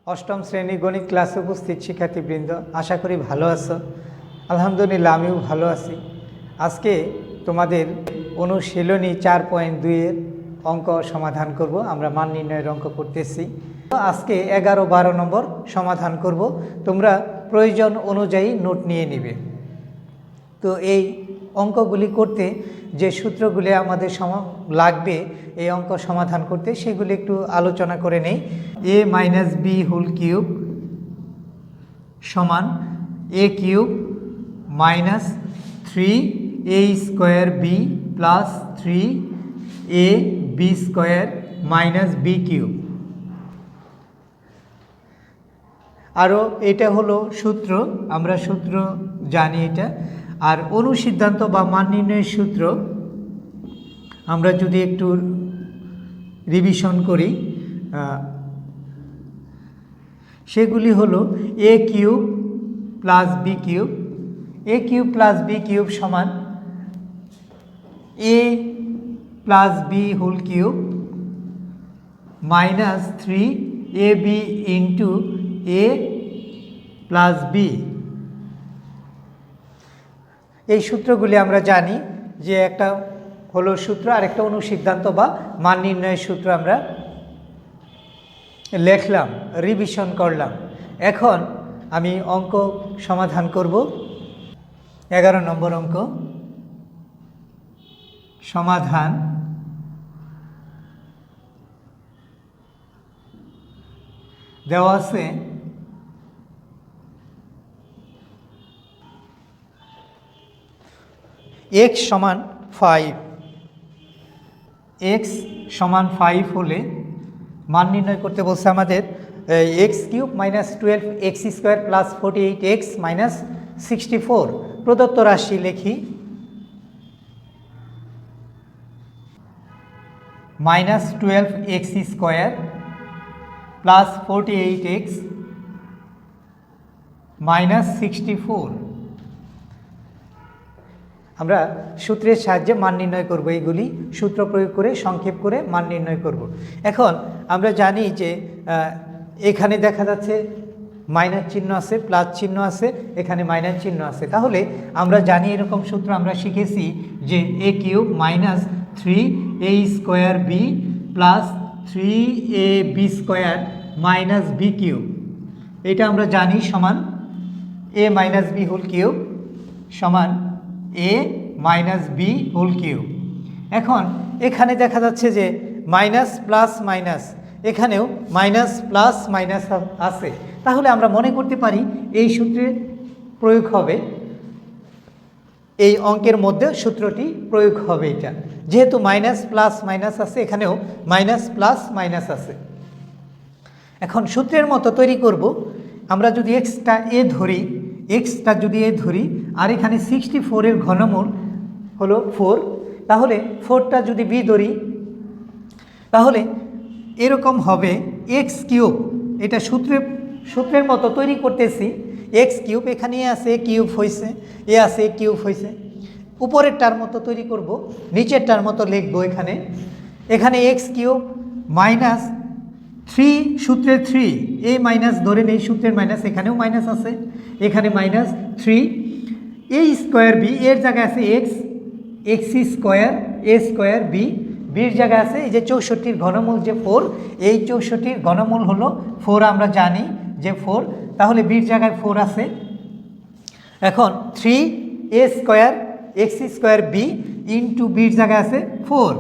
অষ্টম শ্রেণী গণিত ক্লাসে উপস্থিত শিক্ষার্থীবৃন্দ, আশা করি ভালো আছো। আলহামদুলিল্লাহ আমিও ভালো আছি। আজকে তোমাদের অনুশীলনী 4.2-এর অঙ্ক সমাধান করব। আমরা মান নির্ণয়ের অঙ্ক করতেছি। আজকে 11-12 নম্বর সমাধান করব। তোমরা প্রয়োজন অনুযায়ী নোট নিয়ে নিবে। তো এই অঙ্কগুলি করতে যে সূত্রগুলি আমাদের লাগবে এই অঙ্ক সমাধান করতে, সেগুলি একটু আলোচনা করে নেই। a minus b whole cube সমান a cube minus 3a square b plus 3ab square minus b cube. আরও এটা হলো সূত্র, আমরা সূত্র জানি এটা। আর অনুসিদ্ধান্ত বা মান নির্ণয়ের সূত্র আমরা যদি একটু রিভিশন করি, সেগুলি হলো a cube plus b cube. a cube plus b cube সমান a plus b whole cube minus 3ab into a plus b. এই সূত্রগুলি আমরা জানি যে একটা হলো সূত্র আর একটা অনুসিদ্ধান্ত বা মান নির্ণয়ের সূত্র আমরা লিখলাম, রিভিশন করলাম। এখন আমি অঙ্ক সমাধান করব। 11 নম্বর অঙ্ক সমাধান। দেওয়া আছে x সমান 5। x সমান 5 হলে মান নির্ণয় করতে বলছে আমাদের x cube minus 12x square plus 48x minus 64। প্রদত্ত রাশি লিখি, minus 12x square plus 48x minus 64। আমরা সূত্রের সাহায্যে মান নির্ণয় করব। এইগুলি সূত্র প্রয়োগ করে সংক্ষেপ করে মান নির্ণয় করব। এখন আমরা জানি যে এখানে দেখা যাচ্ছে মাইনাস চিহ্ন আছে, প্লাস চিহ্ন আছে, এখানে মাইনাস চিহ্ন আছে। তাহলে আমরা জানি এরকম সূত্র আমরা শিখেছি যে a cube minus 3a square b plus 3ab square minus b cube. এটা আমরা জানি সমান a minus b whole cube সমান a minus b whole cube. এখন এখানে দেখা যাচ্ছে যে মাইনাস প্লাস মাইনাস, এখানেও মাইনাস প্লাস মাইনাস আছে। তাহলে আমরা মনে করতে পারি এই সূত্রে প্রয়োগ হবে, এই অঙ্কের মধ্যে সূত্রটি প্রয়োগ হবে। এটা যেহেতু মাইনাস প্লাস মাইনাস আছে, এখানেও মাইনাস প্লাস মাইনাস আছে। এখন সূত্রের মতো তৈরি করব। আমরা যদি এক্সটা এ ধরি, এক্সটা যদি এ ধরি আর এখানে 64-এর ঘনমূল হলো 4, তাহলে 4টা যদি বি ধরি তাহলে এরকম হবে এক্স কিউব। এটা সূত্রের মতো তৈরি করতেছি। এক্স কিউব, এখানে এ আছে, এ কিউব হয়েছে, এ আছে, এ কিউব হয়েছে। উপরেরটার মতো তৈরি করব, নিচেরটার মতো লিখবো। এখানে এক্স কিউব মাইনাস 3, সূত্রের 3 এ মাইনাস ধরে নেই, সূত্রের মাইনাস, এখানেও মাইনাস আছে, এখানে মাইনাস 3 এ স্কোয়ার বি, এর জায়গায় আছে এক্স স্কোয়ার এ স্কোয়ার বি, বির জায়গায় আছে এই যে 64-র ঘনমূল যে 4, এই 64-র ঘনমূল হলো 4, আমরা জানি যে 4। তাহলে বির জায়গায় 4 আছে। এখন 3a square x square b into বির জায়গায় আছে 4,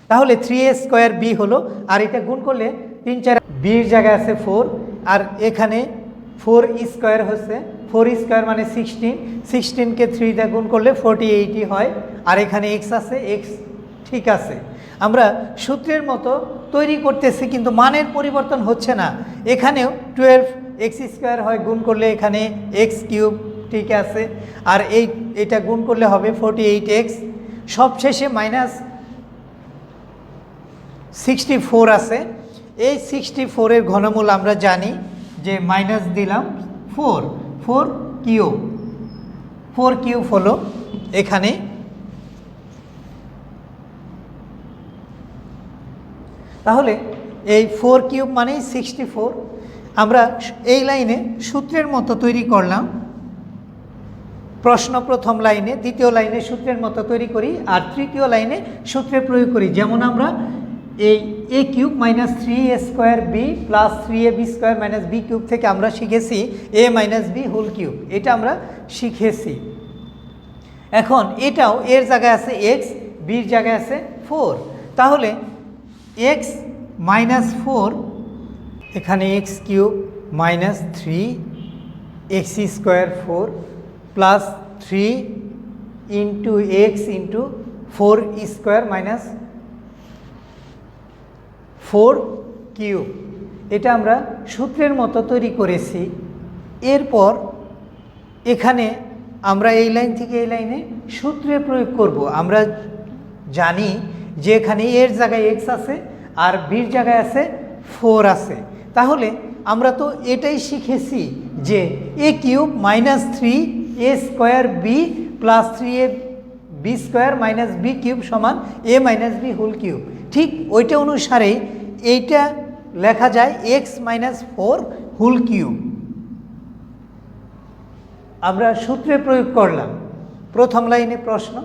তাহলে 3a স্কোয়ার বি হলো। আর এটা গুণ করলে 3 4, বির জায়গায় আছে 4 আর এখানে 4 স্কোয়ার হচ্ছে, 4 স্কোয়ার মানে 16, 16কে 3 দিয়ে গুণ করলে 48 হয়। আর এখানে এক্স আছে, এক্স ঠিক আছে। আমরা সূত্রের মতো তৈরি করতেছি কিন্তু মানের পরিবর্তন হচ্ছে না। এখানেও 12x স্কোয়ার হয়, গুণ করলে এখানে এক্স কিউব ঠিক আছে। আর এটা গুণ করলে হবে 48x। সবশেষে মাইনাস 64 আছে। এই 64-এর ঘনমূল আমরা জানি যে মাইনাস দিলাম 4 কিউব হলো এখানে। তাহলে এই 4 কিউব মানেই 64, আমরা এই লাইনে সূত্রের মতো তৈরি করলাম, প্রশ্ন প্রথম লাইনে, দ্বিতীয় লাইনে সূত্রের মতো তৈরি করি, আর তৃতীয় লাইনে সূত্রে প্রয়োগ করি। যেমন আমরা এই a cube minus 3a² b plus 3ab² minus b cube থেকে আমরা শিখেছি a minus b whole cube, এটা আমরা শিখেছি। এখন এটাও এর জায়গায় আছে x, বির জায়গায় আছে 4, তাহলে x মাইনাস 4, এখানে x cube minus 3x² 4 plus 3 into x into 4² minus 4 cube, এটা আমরা সূত্রের মতো তৈরি করেছি। এরপর এখানে আমরা এই লাইন থেকে এই লাইনে সূত্রে প্রয়োগ করব। আমরা জানি যে এখানে এর জায়গায় x আছে আর বির জায়গায় আছে 4 আছে, তাহলে আমরা তো এটাই শিখেছি যে a cube minus 3a² b plus 3ab² minus b cube সমান a minus b whole cube. ঠিক ওইটা অনুসারেই এইটা লেখা যায় x মাইনাস 4 হোল কিউব। আমরা সূত্রে প্রয়োগ করলাম, প্রথম লাইনে প্রশ্ন,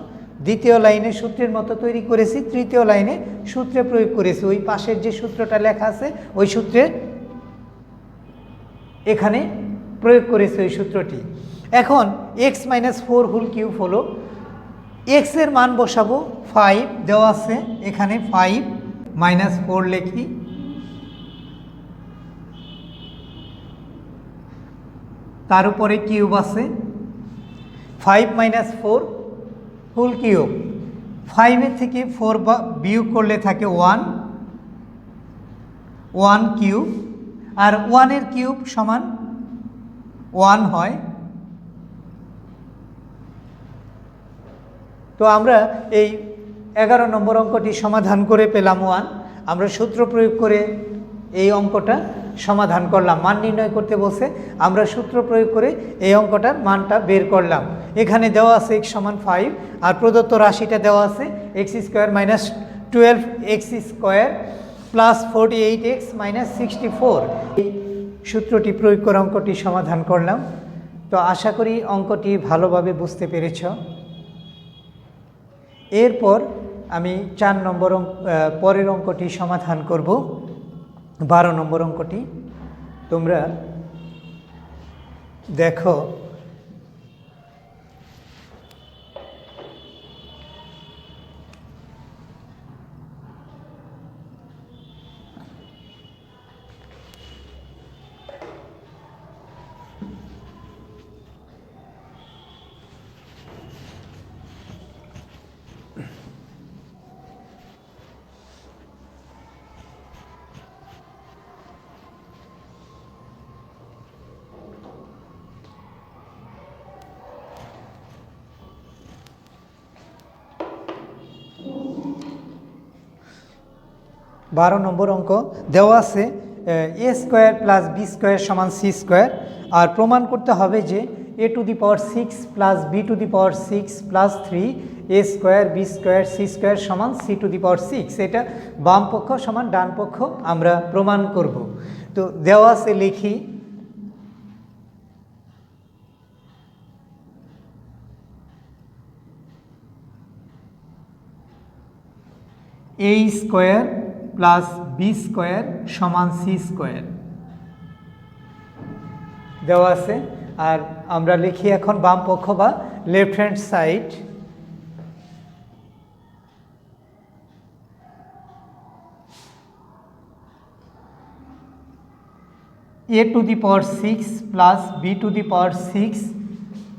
দ্বিতীয় লাইনে সূত্রের মতো তৈরি করেছি, তৃতীয় লাইনে সূত্রে প্রয়োগ করেছি। ওই পাশের যে সূত্রটা লেখা আছে ওই সূত্রে এখানে প্রয়োগ করেছি ওই সূত্রটি। এখন x মাইনাস 4 হোল কিউব হলো, x এর মান বসাবো 5 দেওয়া আছে, এখানে 5 মাইনাস 4 লিখি, তার উপরে কিউব আছে, 5 মাইনাস 4 হোল কিউব। 5 থেকে 4 বিয়োগ করলে থাকে 1 কিউব, আর 1 এর কিউব সমান 1 হয়। তো আমরা এই 11 নম্বর অঙ্কটি সমাধান করে পেলাম 1। আমরা সূত্র প্রয়োগ করে এই অঙ্কটা সমাধান করলাম। মান নির্ণয় করতে বলছে, আমরা সূত্র প্রয়োগ করে এই অঙ্কটার মানটা বের করলাম। এখানে দেওয়া আছে x সমান 5, আর প্রদত্ত রাশিটা দেওয়া আছে x² minus 12x² plus 48x minus 64। এই সূত্রটি প্রয়োগ করে অঙ্কটি সমাধান করলাম। তো আশা করি অঙ্কটি ভালোভাবে বুঝতে পেরেছ। এরপর আমি 4 নম্বর পরের অঙ্কটি সমাধান করব, 12 নম্বর অঙ্কটি। তোমরা দেখো, বারো নম্বর অঙ্ক দেওয়া আছে a² প্লাস b² সমান c², আর প্রমাণ করতে হবে যে a⁶ plus b⁶ plus 3a² b² c² সমান c⁶। এটা বাম পক্ষ সমান ডান পক্ষ আমরা প্রমাণ করব। তো দেওয়া আছে, লিখি। a² প্লাস b² সমান c² দেওয়া আছে। আর আমরা লিখি এখন বাম পক্ষ বা left hand side. a⁶ plus b⁶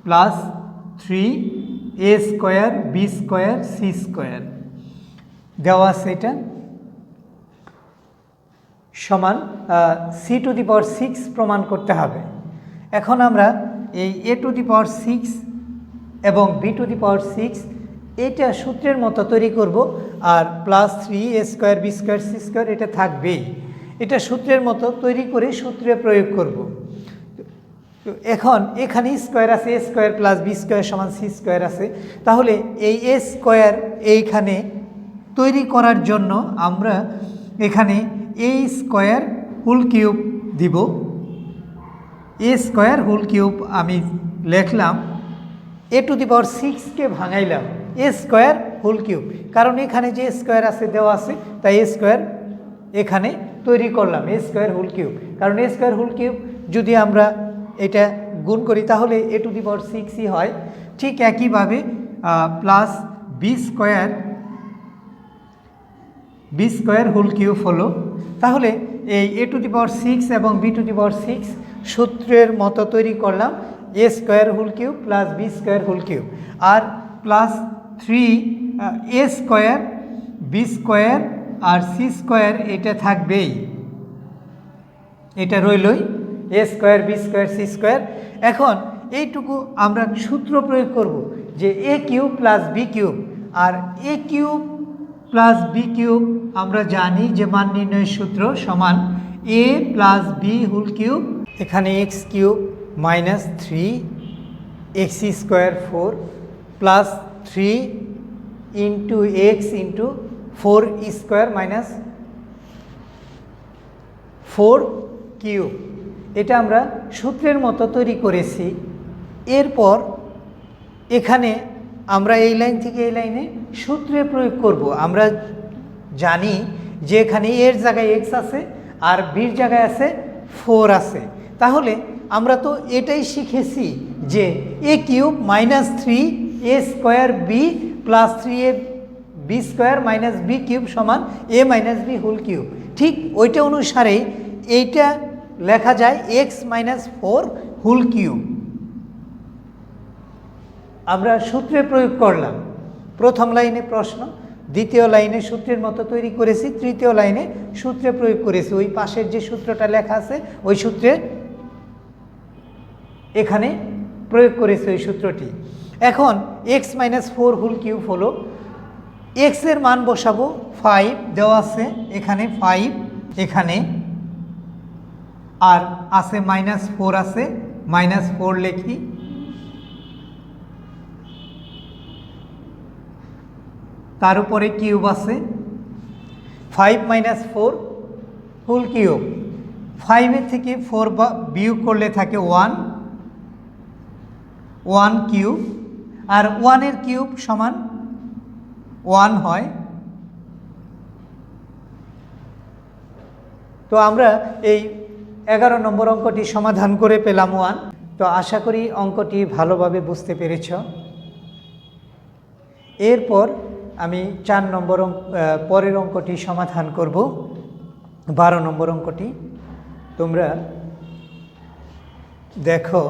plus 3a² b² c² দেওয়া আছে, এটা সমান c⁶ প্রমাণ করতে হবে। এখন আমরা এই a⁶ এবং b⁶ এটা সূত্রের মতো তৈরি করব, আর প্লাস 3a² b² c² এটা থাকবেই। এটা সূত্রের মতো তৈরি করে সূত্রে প্রয়োগ করব। তো এখন এখানে স্কোয়ার আছে, a² প্লাস b² সমান c² আছে, তাহলে এই a² এইখানে তৈরি করার জন্য আমরা এখানে a² হোল কিউব দিব, এ স্কোয়ার হোল কিউব আমি লিখলাম, এ টু দি পাওয়ার 6কে ভাঙাইলাম এ স্কোয়ার হোল কিউব, কারণ এখানে যে স্কোয়ার আছে দেওয়া আছে, তাই এ স্কোয়ার এখানে তৈরি করলাম এ স্কোয়ার হোল কিউব। কারণ এ স্কোয়ার হোল কিউব যদি আমরা এটা গুণ করি তাহলে এ টু দি পাওয়ার 6ই হয়। ঠিক একইভাবে plus b square whole cube হলো। তাহলে এই এ টু দি পাওয়ার 6 এবং বি টু দি পাওয়ার 6 সূত্রের মতো তৈরি করলাম a square whole cube plus b square whole cube, আর plus 3 a square b square আর সি স্কোয়ার এটা থাকবেই, এটা রইলই a square b square c square. এখন এইটুকু আমরা সূত্র প্রয়োগ করব যে a cube plus b cube, আর a cube plus b cube আমরা জানি যে মান নির্ণয়ের সূত্র সমান a plus b whole cube, এখানে x cube minus 3 x square 4 plus 3 into x into 4 square minus 4 cube. এটা আমরা সূত্রের মতো তৈরি করেছি। এরপর এখানে আমরা এই লাইন থেকে এই লাইনে সূত্রে প্রয়োগ করব। আমরা জানি যে এখানে এর জায়গায় এক্স আছে আর বির জায়গায় আছে 4 আছে, তাহলে আমরা তো এটাই শিখেছি যে a cube minus 3 a square b plus 3 a b square minus b cube সমান a minus b whole cube. ঠিক ওইটা অনুসারেই এইটা লেখা যায় এক্স মাইনাস 4 হোল কিউব। আমরা সূত্রে প্রয়োগ করলাম, প্রথম লাইনে প্রশ্ন, দ্বিতীয় লাইনে সূত্রের মতো তৈরি করেছি, তৃতীয় লাইনে সূত্রে প্রয়োগ করেছি। ওই পাশের যে সূত্রটা লেখা আছে ওই সূত্রে এখানে প্রয়োগ করেছি ওই সূত্রটি। এখন এক্স মাইনাস 4 হোল কিউব হলো, এক্সের মান বসাবো 5 দেওয়া আছে, এখানে 5 এখানে, আর আছে মাইনাস 4 আছে, মাইনাস 4 লিখি, তার উপরে কিউব আছে 5 মাইনাস 4 হোল কিউব। 5 থেকে 4 বিয়োগ করলে থাকে 1 কিউব, আর 1 এর কিউব সমান 1 হয়। তো আমরা এই 11 নম্বর অঙ্কটি সমাধান করে পেলাম 1। তো আশা করি অঙ্কটি ভালোভাবে বুঝতে পেরেছ। এরপর আমি 4 নম্বর পরের অঙ্কটি সমাধান করব, 12 নম্বর অঙ্কটি। তোমরা দেখো,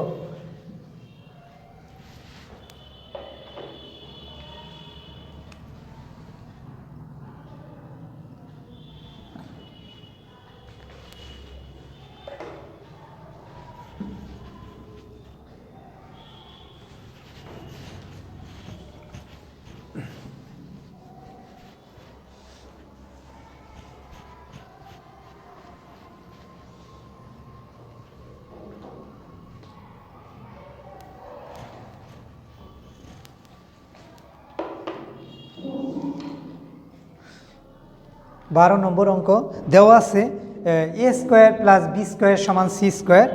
বারো নম্বর অঙ্ক দেওয়া আছে a square plus b square সমান সি স্কোয়ার,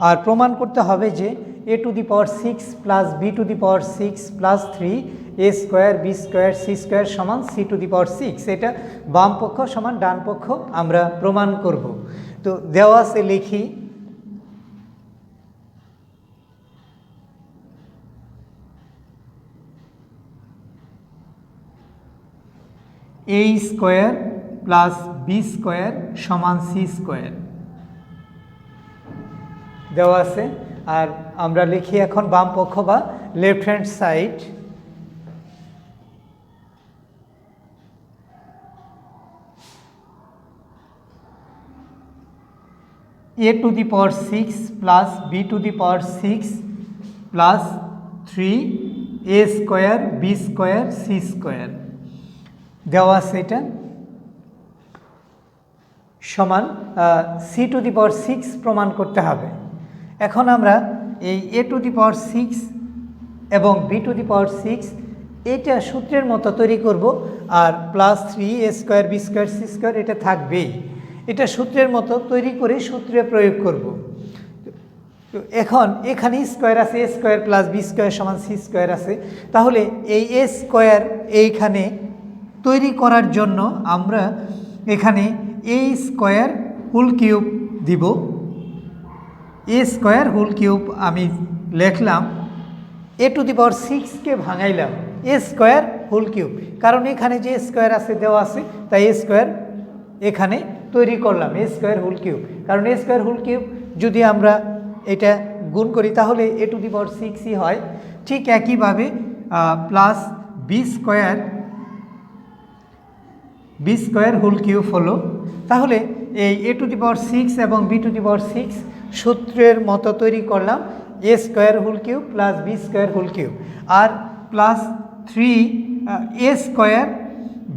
আর প্রমাণ করতে হবে যে a to the power 6 plus b to the power 6 plus 3 a square b square c square সমান সি টু দি পাওয়ার 6। এটা বাম পক্ষ সমান ডান পক্ষ আমরা প্রমাণ করব। তো দেওয়া আছে, লিখি, a square plus b square সমান সি স্কোয়ার দেওয়া আছে। আর আমরা লিখি এখন বাম পক্ষ বা left hand side, a to the power 6 plus b to the power 6 plus 3 a square b square c square দেওয়া আছে। এটা সমান সি টু দি পাওয়ার 6 প্রমাণ করতে হবে। এখন আমরা এই এ টু দি পাওয়ার 6 এবং বি টু দি পাওয়ার 6 এটা সূত্রের মতো তৈরি করব, আর plus 3 a square b square c square এটা থাকবেই। এটা সূত্রের মতো তৈরি করে সূত্রে প্রয়োগ করব। তো এখন এখানে স্কোয়ার আছে, a square plus b square সমান সি স্কোয়ার আছে, তাহলে এই এ স্কোয়ার এইখানে তৈরি করার জন্য আমরা এখানে এ স্কোয়ার হোল কিউব দিব। এ স্কোয়ার হোল কিউব আমি লিখলাম, এ টু দি পাওয়ার 6কে ভাঙাইলাম এ স্কোয়ার হোল কিউব, কারণ এখানে যে স্কোয়ার আছে দেওয়া আছে, তাই এ স্কোয়ার এখানে তৈরি করলাম এ স্কোয়ার হোল কিউব। কারণ এ স্কোয়ার হোল কিউব যদি আমরা এটা গুণ করি তাহলে এ টু দি পাওয়ার 6ই হয়। ঠিক একইভাবে plus b square whole cube হলো। তাহলে এই এ টু দি পাওয়ার 6 এবং বি টু দি পাওয়ার 6 সূত্রের মতো তৈরি করলাম, a square whole cube plus b square whole cube, আর plus 3 a square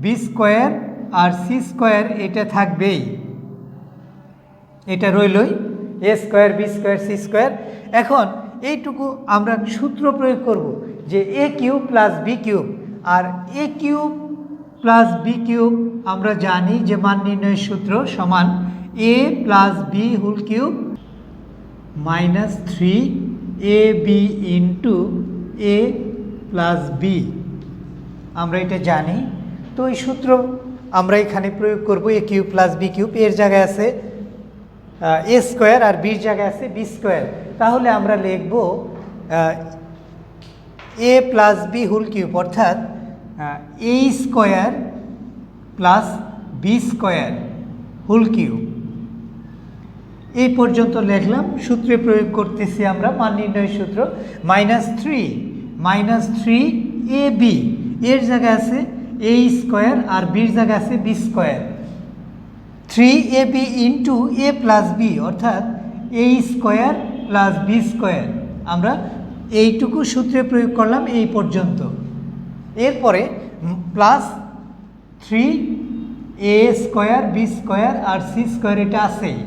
b square আর সি স্কোয়ার এটা থাকবেই, এটা রইলই a square b square c square. এখন এইটুকু আমরা সূত্র প্রয়োগ করব যে a cube plus b cube, আর a cube plus b cube আমরা জানি যে মান নির্ণয়ের সূত্র সমান a plus b whole cube minus 3 a b into a plus B, আমরা এটা জানি। তো এই সূত্র আমরা এখানে প্রয়োগ করব, এ কিউব প্লাস বি কিউব, এর জায়গায় আছে এ স্কোয়ার আর বির জায়গায় আছে বি স্কোয়ার, তাহলে আমরা লিখব a plus b whole cube, অর্থাৎ a square plus b square whole cube. এই পর্যন্ত লিখলাম। সূত্রে প্রয়োগ করতেছি আমরা মান নির্ণয়ের সূত্র, মাইনাস থ্রি এ বি, এর জায়গায় আছে এ স্কোয়ার আর বির জায়গায় আছে b square, 3 a b into a plus b, অর্থাৎ a square plus b square. আমরা এইটুকু সূত্রে প্রয়োগ করলাম এই পর্যন্ত। এরপরে plus 3 a square b square আর সি স্কোয়ার এটা আছেই,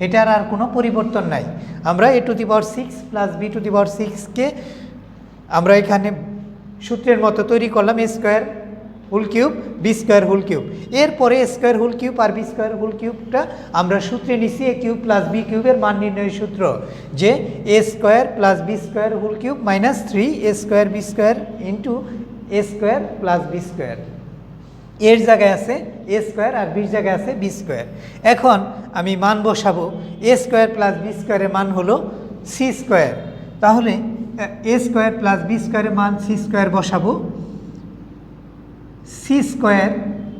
এটার আর কোনো পরিবর্তন নাই। আমরা a to the power 6 plus b to the power 6কে আমরা এখানে সূত্রের মতো তৈরি করলাম, a square whole cube b square whole cube. এরপরে এ স্কোয়ার হোল কিউব আর বি স্কোয়ার হোল কিউবটা আমরা সূত্রে নিচ্ছি এ কিউব প্লাস বি কিউবের মান নির্ণয়ের সূত্র, যে a square plus b square whole cube minus 3 a square b square into a square plus b square, এর জায়গায় আছে এ স্কোয়ার আর বির জায়গায় আছে বি স্কোয়ার। এখন আমি মান বসাবো, এ স্কোয়ার প্লাস বি স্কোয়ারের মান হলো সি স্কোয়ার, তাহলে এ স্কোয়ার প্লাস বি স্কোয়ারের মান সি স্কোয়ার বসাবো, সি স্কোয়ার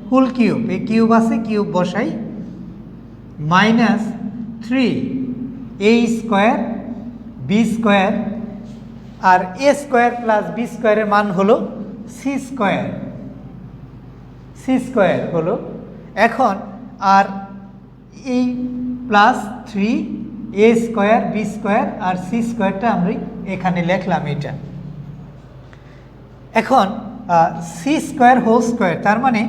হোল কিউব, এই কিউব আছে কিউব বসাই, minus 3 a square b square, R A square plus B স্কোয়ারের মান হলো সি স্কোয়ার হলো। এখন আর এই plus 3 a square b square আর সি স্কোয়ারটা আমরা এখানে লিখলাম এটা। এখন সি স্কোয়ার হোল স্কোয়ার, তার মানে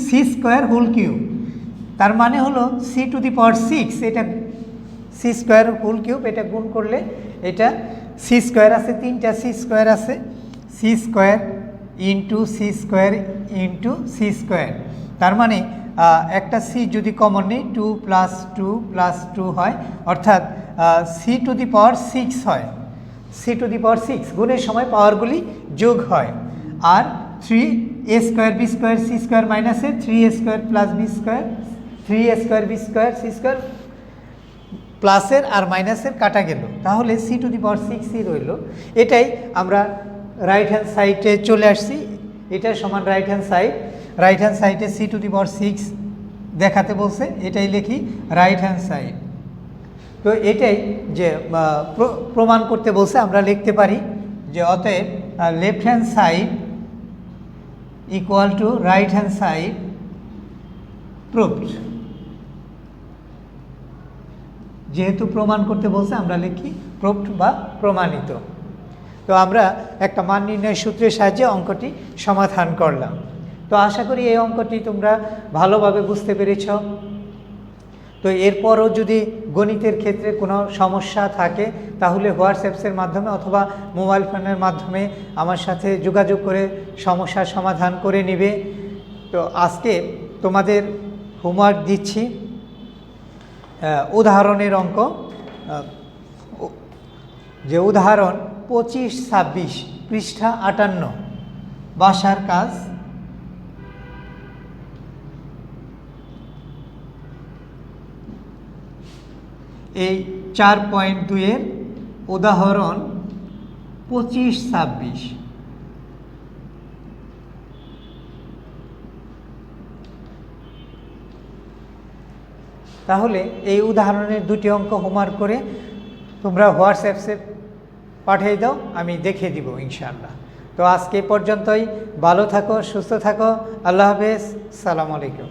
সি স্কোয়ার হোল কিউব, তার মানে হলো সি টু দি পাওয়ার 6, এটা সি স্কোয়ার হোল কিউব, এটা গুণ করলে এটা সি স্কোয়ার আছে, 3টা সি স্কোয়ার আছে, c square into c square into c square, তার মানে একটা সি যদি কমন নেই 2 প্লাস 2 হয়, অর্থাৎ সি টু দি পাওয়ার 6 হয়, সি টু দি পাওয়ার 6 গুণের সময় পাওয়ারগুলি যোগ হয়। আর 3 a square b square c square মাইনাসে 3 a square plus b square, 3 a square b square c square, প্লাসের আর মাইনাসের কাটা গেল, তাহলে সি টু দি পাওয়ার 6ই রইল। এটাই আমরা রাইট হ্যান্ড সাইডে চলে আসছি, এটা সমান রাইট হ্যান্ড সাইডে সি টু দি পাওয়ার 6 দেখাতে বলছে, এটাই লিখি রাইট হ্যান্ড সাইড। তো এটাই যে প্রমাণ করতে বলছে, আমরা লিখতে পারি যে অতএব left hand side equal to right hand side proved. যেহেতু প্রমাণ করতে বলছে আমরা লিখি প্রুভড বা প্রমাণিত। তো আমরা একটা মান নির্ণয়ের সূত্রের সাহায্যে অঙ্কটি সমাধান করলাম। তো আশা করি এই অঙ্কটি তোমরা ভালোভাবে বুঝতে পেরেছ। তো এরপরও যদি গণিতের ক্ষেত্রে কোনো সমস্যা থাকে তাহলে হোয়াটসঅ্যাপসের মাধ্যমে অথবা মোবাইল ফোনের মাধ্যমে আমার সাথে যোগাযোগ করে সমস্যার সমাধান করে নেবে। তো আজকে তোমাদের হোমওয়ার্ক দিচ্ছি উদাহরণের অঙ্ক, যে উদাহরণ 25-26 পৃষ্ঠা 58 বাসার কাজ। এই 4.2-এর উদাহরণ 25-26। তাহলে এই উদাহরণের দুটি অঙ্ক হোমওয়ার্ক করে তোমরা হোয়াটসঅ্যাপে পাঠিয়ে দাও, আমি দেখে দিব ইনশাআল্লাহ। তো আজকে পর্যন্তই, ভালো থাকো, সুস্থ থাকো, আল্লাহ হাফেজ, সালাম আলাইকুম।